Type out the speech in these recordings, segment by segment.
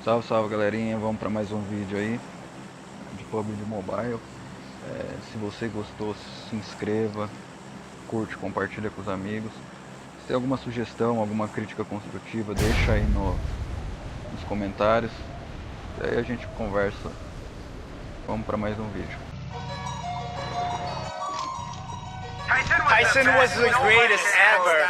Salve, salve galerinha, vamos para mais um vídeo aí de PUBG Mobile. Se você gostou, se inscreva, curte, compartilha com os amigos. Se tem alguma sugestão, alguma crítica construtiva, deixa aí nos comentários. E aí a gente conversa. Vamos para mais um vídeo. Tyson was the greatest ever.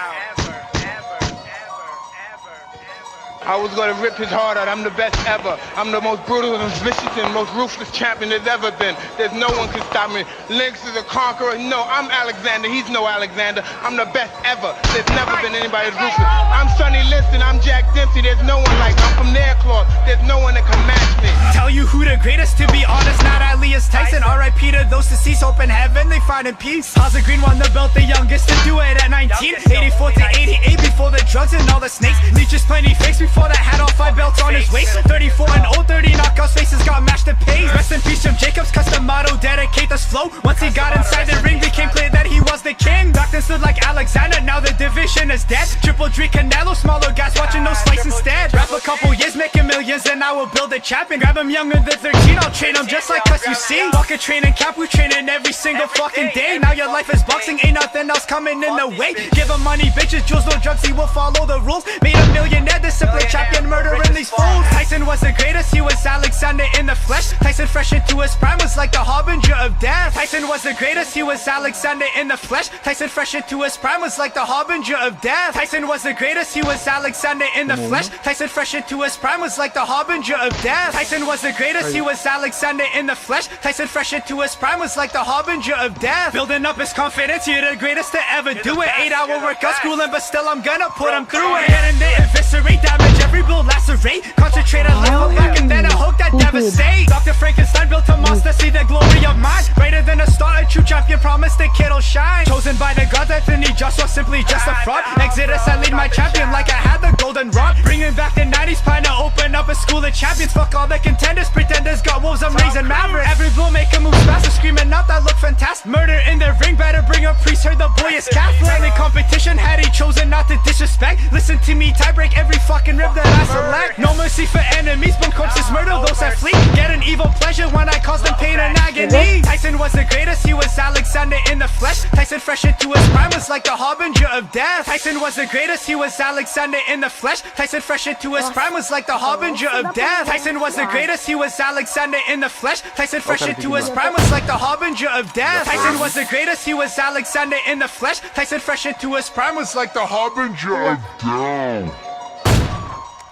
I was gonna rip his heart out. I'm the best ever. I'm the most brutal and vicious and most ruthless champion there's ever been. There's no one can stop me. Lynx is a conqueror. No, I'm Alexander. He's no Alexander. I'm the best ever. There's never been anybody as ruthless. I'm Sonny Liston. I'm Jack Dempsey. There's no one like me. I'm from their claw. There's no one that can match me. Tell you who the greatest, to be honest, not Alias Tyson. R.I.P. to those deceased, hope in heaven they find in peace. Oz the Green won the belt, the youngest to do it at 19. 84 to 88 before the drugs and all the snakes. Leeches plenty fakes before that had all 5 belts on his waist. 34 and 0, 30 knockouts, faces got mashed to pace. Rest in peace Jim Jacobs, custom motto, dedicate this flow. Once he got inside the ring, became clear that he was the king. Back then stood like Alexander, now the division is dead. Triple G Canelo, smaller guys watching those fights instead. Rap a couple years, making millions, and I will build a champion. Grab him younger than 13, I'll train him just like us, you see. Fuck a training camp, we training every single fucking day. Now your life is boxing, ain't nothing else coming in the way. Give him money, bitches, jewels, no drugs, he will follow the rules. Made a millionaire, the simple champion, murdering these fools. Tyson was the greatest, he was Alexander in the flesh. Tyson fresh into his prime was like the harbinger of death. Tyson was the greatest, he was Alexander in the flesh. Tyson fresh into his prime was like the harbinger of death. Tyson was the greatest, he was Alexander in the flesh. Tyson fresh into his prime was like the harbinger of death. Tyson was the greatest, he was Alexander in the flesh. Tyson fresh into his prime was like the harbinger of death. Building up his confidence, you're the greatest to ever do it. 8-hour workout schooling, but still I'm gonna put him through it. Getting to eviscerate, damage every blow, lacerate. Concentrate and level back and then a hook that devastates. Dr. Frankenstein built a monster, see the glory of mine. Brighter than a star, a true champion, promise the kid'll shine. Chosen by the gods, Anthony Joshua, simply just a fraud. Exodus, I lead my champion like I had the golden rod. Bringing back the 90s, plan to open up a school of champions. Fuck all the contenders, pretenders, got wolves, I'm raising mavericks. Every blow make a move faster, screaming out that look fantastic. Murder in the ring, better bring a priest, heard the boy is Catholic. The competition had he chosen not to disrespect. Listen to me, tie break every fucking rib that I select. No mercy for enemies, bone corpses murder those that flee. Get an evil pleasure when I cause them pain and agony. Tyson was the greatest, he was Alexander in the flesh. Tyson fresh into his prime was like the harbinger of death. Tyson was the greatest, he was Alexander in the flesh. Tyson fresh into his prime was like the harbinger of death. Tyson was the greatest, he was Alexander in the flesh. Tyson fresh into his prime was like the harbinger of death. Tyson was the greatest, he was Alexander in the flesh. Tyson fresh into his prime was like the harbinger of death.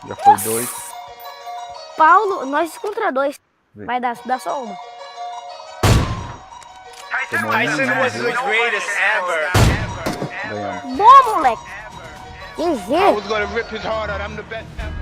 Já foi 2. Paulo, nós contra 2. Vai dar só uma. Tyson was the greatest ever. Ganhamos. Bom, moleque. Que I jeito. was gonna rip his heart out. I'm the best ever.